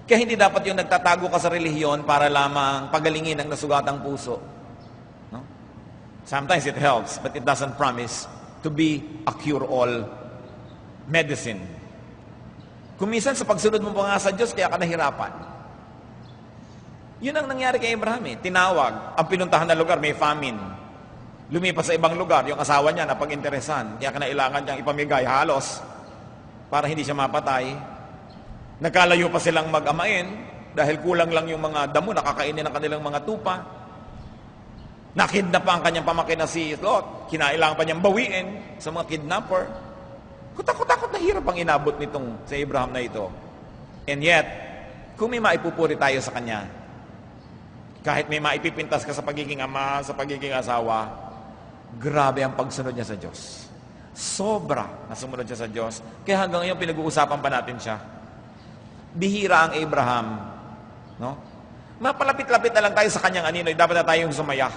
S1: Kaya hindi dapat yung nagtatago ka sa relihiyon para lamang pagalingin ang nasugatang puso. No? Sometimes it helps, but it doesn't promise to be a cure-all medicine. Kuminsan sa pagsunod mo pa nga sa Diyos, kaya ka nahirapan. Yun ang nangyari kay Abraham. Tinawag, ang pinuntahan na lugar, may famine. Lumipas sa ibang lugar, yung asawa niya napag-interesan, kaya kinailangan niyang ipamigay halos para hindi siya mapatay. Nagkalayo pa silang mag-amain dahil kulang lang yung mga damo, nakakainin ng kanilang mga tupa. Nakidnap pa ang kanyang pamakin na si Lot, kinailangan pa niyang bawiin sa mga kidnapper. Kutakot-takot na hirap ang inabot nitong si Abraham na ito. And yet, kung may maipupuri tayo sa kanya, kahit may maipipintas ka sa pagiging ama, sa pagiging asawa, grabe ang pagsunod niya sa Diyos. Sobra na sumunod siya sa Diyos. Kaya hanggang ngayon pinag-uusapan pa natin siya. Bihira ang Abraham. No? Mapalapit-lapit na lang tayo sa kanyang aninoy. Dapat na tayong sumaya.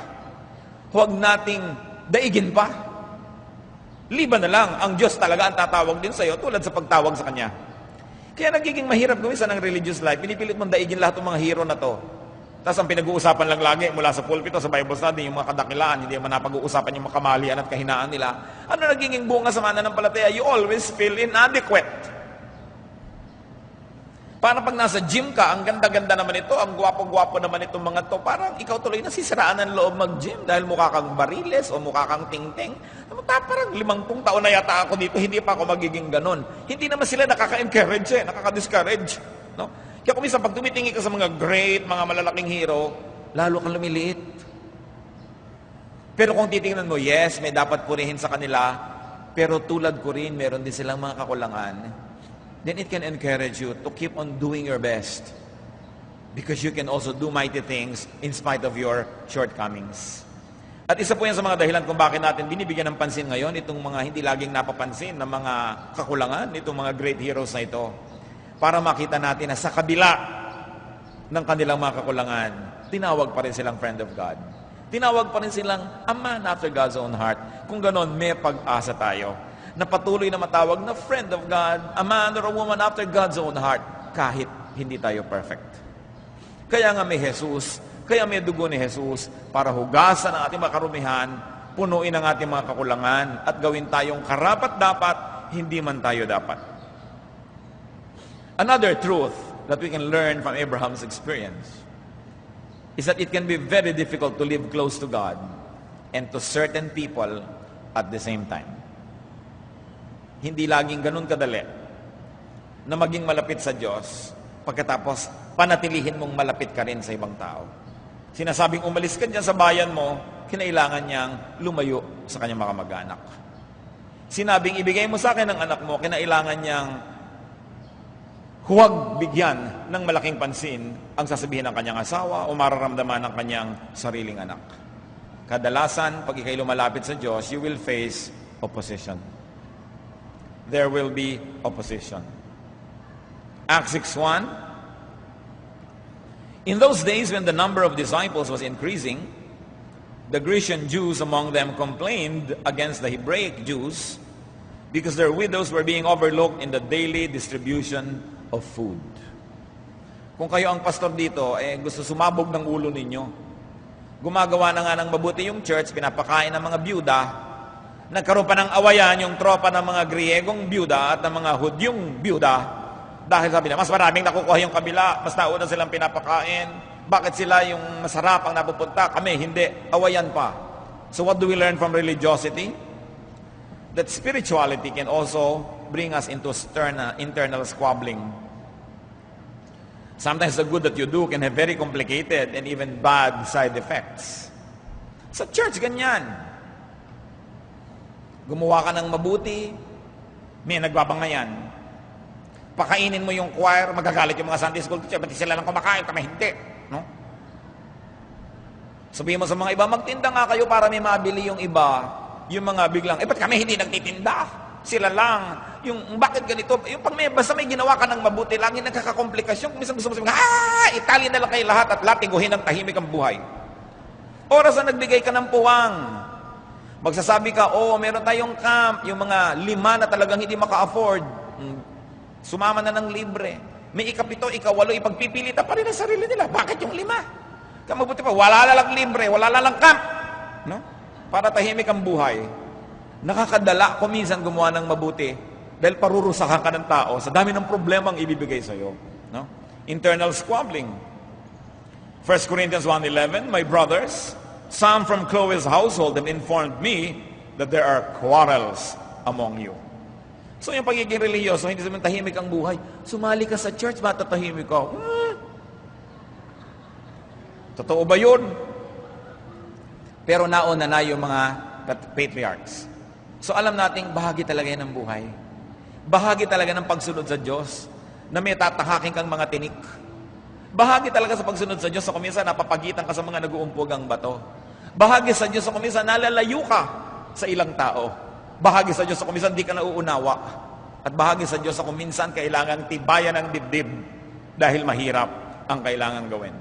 S1: Huwag nating daigin pa. Liban na lang. Ang Diyos talaga ang tatawag din sa iyo tulad sa pagtawag sa Kanya. Kaya nagiging mahirap gumisan ng religious life. Pinipilit mong daigin lahat ng mga hero na to. Tapos ang pinag-uusapan lang lagi mula sa pulpito, sa Bible study, yung mga kadakilaan, hindi naman napag-uusapan yung mga kamalian at kahinaan nila. Ano nagiging bunga sa mananampalataya? You always feel inadequate. Parang pag nasa gym ka, ang ganda-ganda naman ito, ang gwapo-gwapo naman itong mga to, parang ikaw tuloy nasisiraan ng loob mag-gym dahil mukha kang bariles o mukha kang ting-ting. Parang 50 taon na yata ako dito, hindi pa ako magiging ganon. Hindi naman sila nakaka-encourage, nakaka-discourage. No? Kaya kung minsan, pag tumitingin ka sa mga great, mga malalaking hero, lalo kang lumiliit. Pero kung titingnan mo, yes, may dapat purihin sa kanila, pero tulad ko rin, meron din silang mga kakulangan, then it can encourage you to keep on doing your best. Because you can also do mighty things in spite of your shortcomings. At isa po yan sa mga dahilan kung bakit natin binibigyan ng pansin ngayon itong mga hindi laging napapansin na mga kakulangan, itong mga great heroes na ito. Para makita natin na sa kabila ng kanilang mga kakulangan, tinawag pa rin silang friend of God. Tinawag pa rin silang a man after God's own heart. Kung ganon, may pag-asa tayo na patuloy na matawag na friend of God, a man or a woman after God's own heart, kahit hindi tayo perfect. Kaya nga may Jesus, kaya may dugo ni Jesus para hugasan ang ating mga karumihan, punuin ang ating mga kakulangan, at gawin tayong karapat-dapat, hindi man tayo dapat. Another truth that we can learn from Abraham's experience is that it can be very difficult to live close to God and to certain people at the same time. Hindi laging ganun kadali na maging malapit sa Diyos pagkatapos panatilihin mong malapit ka rin sa ibang tao. Sinasabing umalis ka dyan sa bayan mo, kinailangan niyang lumayo sa kanyang mga kamag-anak. Sinabing ibigay mo sa akin ang anak mo, kinailangan niyang huwag bigyan ng malaking pansin ang sasabihin ng kanyang asawa o mararamdaman ng kanyang sariling anak. Kadalasan, pag ikay lumalapit sa Diyos, you will face opposition. There will be opposition. Acts 6:1. In those days when the number of disciples was increasing, the Grecian Jews among them complained against the Hebraic Jews because their widows were being overlooked in the daily distribution of food. Kung kayo ang pastor dito, gusto sumabog ng ulo ninyo. Gumagawa na nga ng mabuti yung church, pinapakain ng mga byuda, nagkaroon pa ng awayan yung tropa ng mga Griegong byuda at ng mga Hudyong byuda dahil sabi na, mas maraming nakukuha yung kabila, mas nauna silang pinapakain, bakit sila yung masarap ang napupunta? Kami, hindi. Awayan pa. So what do we learn from religiosity? That spirituality can also bring us into internal squabbling. Sometimes the good that you do can have very complicated and even bad side effects. Sa church, ganyan. Gumawa ka ng mabuti, may nagbabangayan. Pakainin mo yung choir, magagalit yung mga Sunday school teacher, ba't sila lang kumakain, kami hindi. No? Sabihin mo sa mga iba, magtinda nga kayo para may mabili yung iba. Yung mga biglang, ba't kami hindi nagtitinda? Sila lang. Yung bakit ganito? Yung pag basta may ginawa ka ng mabuti, lagi nagkakakomplikasyon. Minsan gusto mo sabihin, Italian na lang kayo lahat at latiguhin ng tahimik ang buhay. Oras na nagbigay ka ng puwang. Magsasabi ka, meron tayong camp, yung mga 5 na talagang hindi maka-afford. Sumama na ng libre. May 7, 8, ipagpipilitan pa rin ang sarili nila. Bakit yung 5? Mabuti pa, wala na lang libre, wala na lang camp. No? Para tahimik ang buhay. Nakakadala ko minsan gumawa ng mabuti dahil parurusahan ka ng tao sa dami ng problemang ibibigay sa iyo. No? Internal squabbling. 1 Corinthians 1:11, my brothers, some from Chloe's household have informed me that there are quarrels among you. So yung pagiging religyoso, hindi sabihin tahimik ang buhay. Sumali ka sa church, matatahimik ka. Totoo ba yun? Pero nauna na yung mga patriarchs. So alam nating bahagi talaga yan ng buhay. Bahagi talaga ng pagsunod sa Diyos na may tatahakin kang mga tinik. Bahagi talaga sa pagsunod sa Diyos sa kuminsan napapagitan ka sa mga nag-uumpog bato. Bahagi sa Diyos sa kuminsan nalalayo ka sa ilang tao. Bahagi sa Diyos sa kuminsan di ka nauunawa. At bahagi sa Diyos sa kuminsan kailangang tibayan ng dibdib dahil mahirap ang kailangang gawin.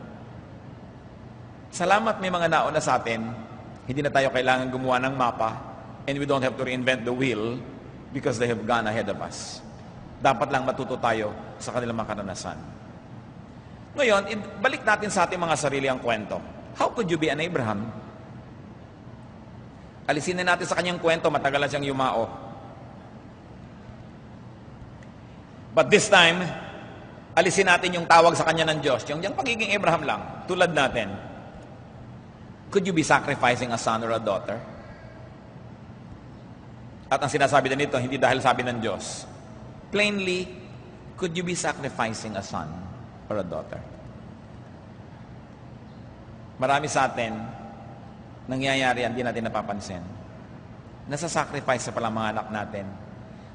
S1: Salamat may mga nauna sa atin, hindi na tayo kailangan gumawa ng mapa and we don't have to reinvent the wheel because they have gone ahead of us. Dapat lang matuto tayo sa kanilang mga karanasan. Ngayon, balik natin sa ating mga sarili ang kwento. How could you be an Abraham? Alisin na natin sa kanyang kwento, matagal na siyang yumao. But this time, alisin natin yung tawag sa kanya ng Diyos. Yung pagiging Abraham lang, tulad natin. Could you be sacrificing a son or a daughter? At ang sinasabi na nito, hindi dahil sabi ng Diyos. Plainly, could you be sacrificing a son or a daughter? Marami sa atin, nangyayari yan, hindi natin napapansin. Nasa-sacrifice sa palang mga anak natin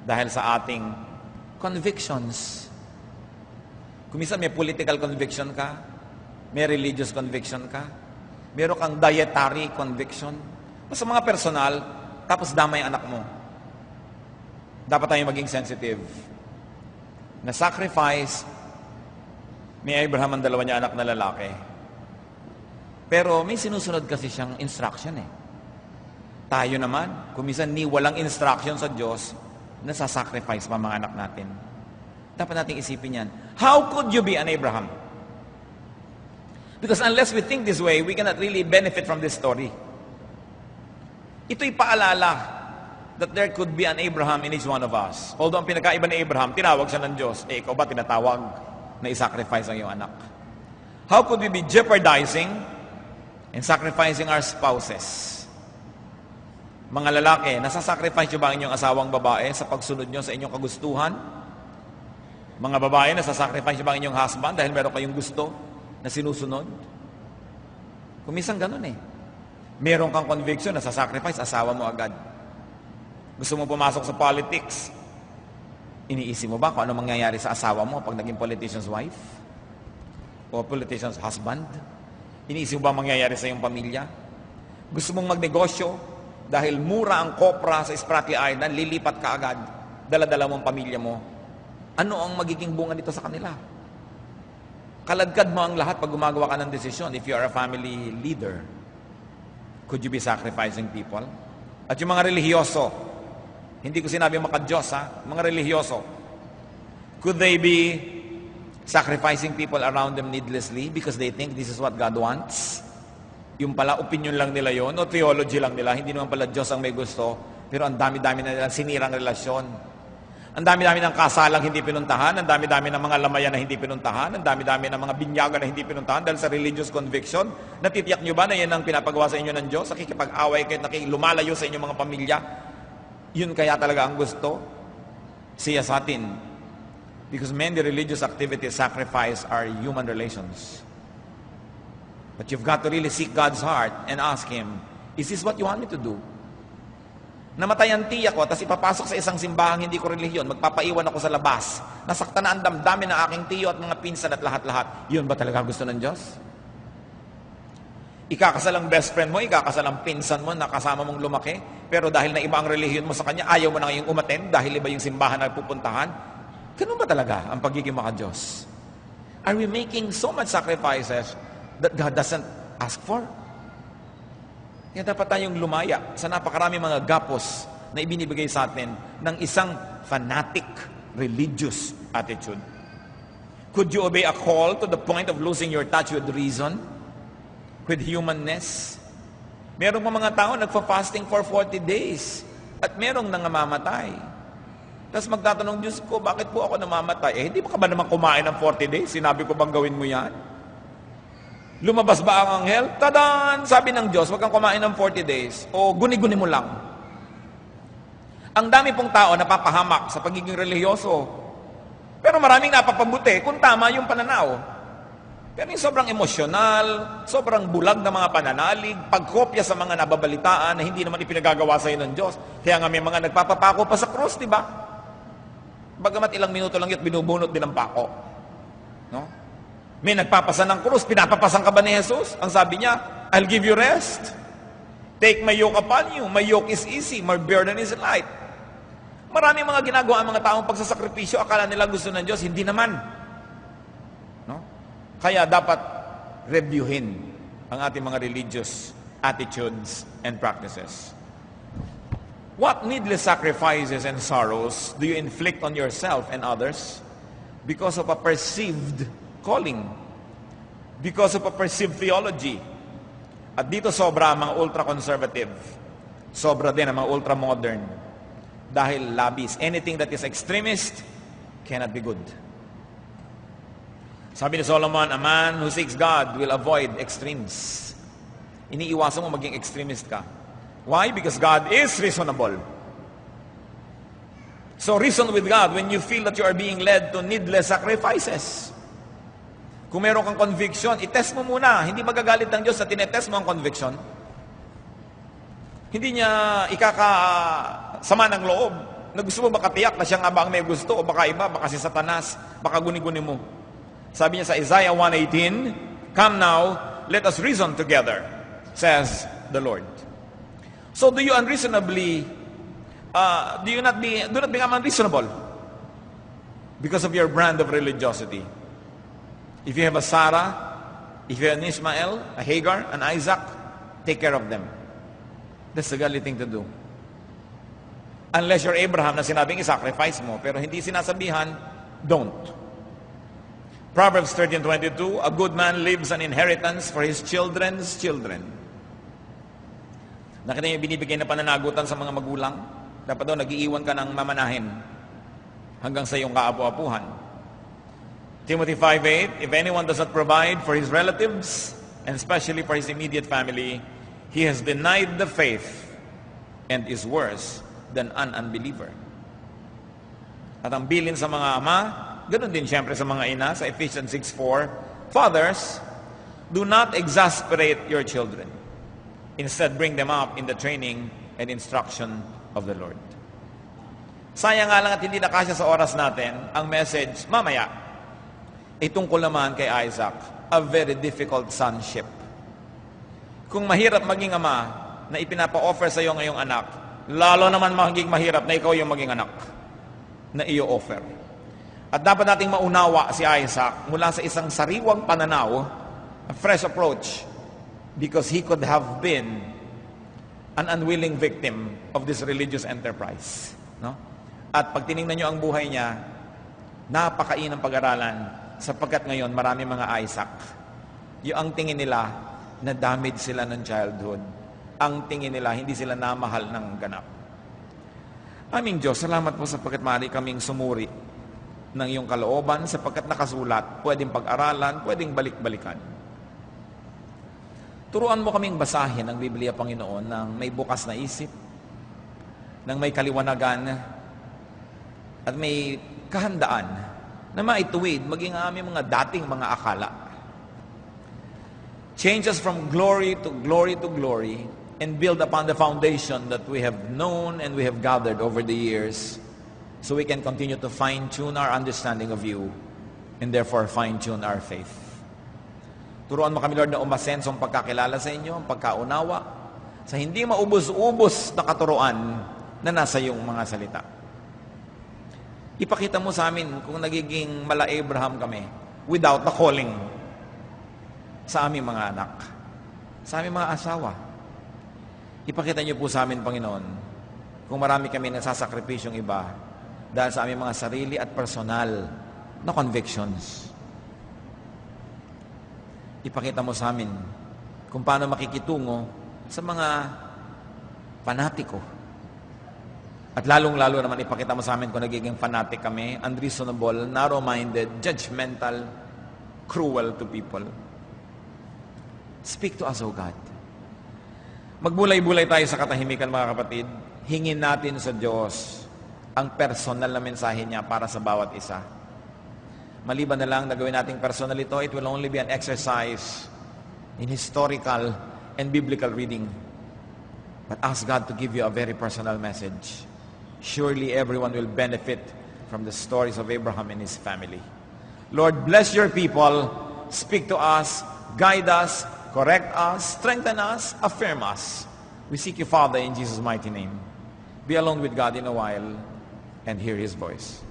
S1: dahil sa ating convictions. Kung minsan may political conviction ka, may religious conviction ka, meron kang dietary conviction. Basta mga personal, tapos damay anak mo. Dapat tayong maging sensitive. Na-sacrifice ni Abraham ang 2 niya anak na lalaki. Pero may sinusunod kasi siyang instruction Tayo naman, kung minsan walang instruction sa Diyos, nasa-sacrifice pa mga anak natin. Dapat nating isipin yan. How could you be an Abraham? Because unless we think this way, we cannot really benefit from this story. Ito'y paalala that there could be an Abraham in each one of us. Although ang pinakaiba ni Abraham, tinawag siya ng Diyos. Ikaw ba tinatawag na isacrifice ang iyong anak? How could we be jeopardizing and sacrificing our spouses? Mga lalaki, nasasacrifice nyo ba ang inyong asawang babae sa pagsunod nyo sa inyong kagustuhan? Mga babae, nasasacrifice nyo ba ang inyong husband dahil meron kayong gusto na sinusunod? Kumisang ganun eh. Meron kang conviction, nasasacrifice, asawa mo agad. Gusto mo pumasok sa politics, iniisip mo ba kung ano mangyayari sa asawa mo pag naging politician's wife? O politician's husband? Iniisip mo ba mangyayari sa iyong pamilya? Gusto mong magnegosyo, dahil mura ang kopra sa Spratly Island, lilipat ka agad, dala-dala mong pamilya mo. Ano ang magiging bunga nito sa kanila? Kaladkad mo ang lahat pag gumagawa ka ng desisyon if you are a family leader. Could you be sacrificing people? At yung mga relihiyoso, hindi ko sinabi maka-Diyos ha, mga relihiyoso, could they be sacrificing people around them needlessly because they think this is what God wants? Yung pala, opinion lang nila yon o theology lang nila, hindi naman pala Diyos ang may gusto, pero ang dami-dami na nilang sinirang relasyon. Ang dami-dami ng kasalang hindi pinuntahan, ang dami-dami ng mga lamayan na hindi pinuntahan, ang dami-dami ng mga binyagan na hindi pinuntahan dahil sa religious conviction. Natitiyak nyo ba na yan ang pinapagawa sa inyo ng Diyos? Nakikipag-away kayo, lumalayo sa inyong mga pamilya. Yun kaya talaga ang gusto siya sa atin. Because many religious activities sacrifice our human relations. But you've got to really seek God's heart and ask Him, is this what you want me to do? Namatay ang tiya ko, tapos ipapasok sa isang simbahang hindi ko relihiyon, magpapaiwan ako sa labas. Nasaktan na ang damdamin ng aking tiyo at mga pinsan at lahat-lahat. Yun ba talaga gusto ng Diyos? Ikakasal ang best friend mo, ikakasal ang pinsan mo na kasama mong lumaki, pero dahil na iba ang relihiyon mo sa kanya, ayaw mo na ngayong umattend dahil iba yung simbahan na pupuntahan. Ganun ba talaga ang pagiging maka-Diyos? Are we making so much sacrifices that God doesn't ask for? Kaya dapat tayong lumaya sa napakarami mga gapos na ibinibigay sa atin ng isang fanatic religious attitude. Could you obey a call to the point of losing your touch with reason? With humanness? Merong mga tao nagfa-fasting for 40 days at merong nangamamatay. Tapos magtatanong, Diyos ko, bakit po ako namamatay? Hindi pa ka ba naman kumain ng 40 days? Sinabi ko bang gawin mo yan? Lumabas ba ang anghel? Tadan! Sabi ng Diyos, wag kang kumain ng 40 days. O guni-guni mo lang. Ang dami pong tao napapahamak sa pagiging relihiyoso. Pero maraming napapabuti kung tama yung pananaw. Pero yung sobrang emosyonal, sobrang bulag na mga pananalig, pagkopya sa mga nababalitaan na hindi naman ipinagagawa sa iyo ng Diyos. Kaya nga may mga nagpapapako pa sa krus, di ba? Bagamat ilang minuto lang yun, binubunot din ang pako. No? May nagpapasan ng krus, pinapapasan ka ba ni Jesus? Ang sabi niya, I'll give you rest. Take my yoke upon you. My yoke is easy, my burden is light. Maraming mga ginagawa ang mga taong pagsasakripisyo, akala nila gusto ng Diyos, hindi naman. No? Kaya dapat reviewin ang ating mga religious attitudes and practices. What needless sacrifices and sorrows do you inflict on yourself and others because of a perceived calling, because of a perceived theology? At dito sobra ang mga ultra-conservative, sobra din ang mga ultra-modern, dahil labis. Anything that is extremist cannot be good. Sabi ni Solomon, a man who seeks God will avoid extremes. Iniiwasan mo maging extremist ka. Why? Because God is reasonable. So reason with God when you feel that you are being led to needless sacrifices. Kung meron kang conviction, itest mo muna. Hindi magagalit ng Diyos sa tinetest mo ang conviction. Hindi niya ikakasama ng loob na gusto mo makatiyak na siya nga ba ang may gusto o baka iba, baka si Satanas, baka guni-guni mo. Sabi niya sa Isaiah 1:18, come now, let us reason together, says the Lord. So do you unreasonably, do not become unreasonable because of your brand of religiosity. If you have a Sarah, if you have an Ishmael, a Hagar, an Isaac, take care of them. That's the godly thing to do. Unless you're Abraham na sinabing isacrifice mo, pero hindi sinasabihan, don't. Proverbs 13:22, a good man leaves an inheritance for his children's children. Nakita niyo binibigay na pananagutan sa mga magulang? Dapat daw nag-iiwan ka ng mamanahin hanggang sa iyong kaapu-apuhan. Timothy 5:8, if anyone does not provide for his relatives, and especially for his immediate family, he has denied the faith and is worse than an unbeliever. At ang bilin sa mga ama, ganoon din siyempre sa mga ina, sa Ephesians 6:4, Fathers, do not exasperate your children. Instead, bring them up in the training and instruction of the Lord. Sayang nga lang at hindi nakasya sa oras natin ang message mamaya. Tungkol naman kay Isaac, a very difficult sonship. Kung mahirap maging ama na ipinapa-offer sa iyo ngayong anak, lalo naman magiging mahirap na ikaw yung maging anak na iyo-offer. At dapat nating maunawa si Isaac mula sa isang sariwang pananaw, a fresh approach, because he could have been an unwilling victim of this religious enterprise. No? At pag tinignan nyo ang buhay niya, napakainang pag-aralan sapagkat ngayon marami mga Isaac. Yung ang tingin nila, na-damage sila ng childhood. Ang tingin nila, hindi sila namahal ng ganap. Aming Diyos, salamat po sapagkat maaari kaming sumuri ng iyong kalooban sapagkat nakasulat, pwedeng pag-aralan, pwedeng balik-balikan. Turuan mo kaming basahin ang Biblia, Panginoon, ng may bukas na isip, ng may kaliwanagan, at may kahandaan na maituwid maging aming mga dating mga akala. Change us from glory to glory to glory and build upon the foundation that we have known and we have gathered over the years, so we can continue to fine-tune our understanding of you and therefore fine-tune our faith. Turuan mo kami, Lord, na umasenso ang pagkakilala sa inyo, ang pagkaunawa, sa hindi maubos-ubos na katuruan na nasa iyong mga salita. Ipakita mo sa amin kung nagiging mala Abraham kami without the calling sa aming mga anak, sa aming mga asawa. Ipakita niyo po sa amin, Panginoon, kung marami kami nagsasakripisyong iba dahil sa aming mga sarili at personal na convictions. Ipakita mo sa amin kung paano makikitungo sa mga fanatiko. At lalong-lalo naman ipakita mo sa amin kung nagiging fanatic kami, unreasonable, narrow-minded, judgmental, cruel to people. Speak to us, O God. Magbulay-bulay tayo sa katahimikan, mga kapatid. Hingin natin sa Diyos ang personal na mensahe niya para sa bawat isa. Maliban na lang na gawin nating personal ito, it will only be an exercise in historical and biblical reading. But ask God to give you a very personal message. Surely everyone will benefit from the stories of Abraham and his family. Lord, bless your people. Speak to us, guide us, correct us, strengthen us, affirm us. We seek you, Father, in Jesus' mighty name. Be alone with God in a while and hear His voice.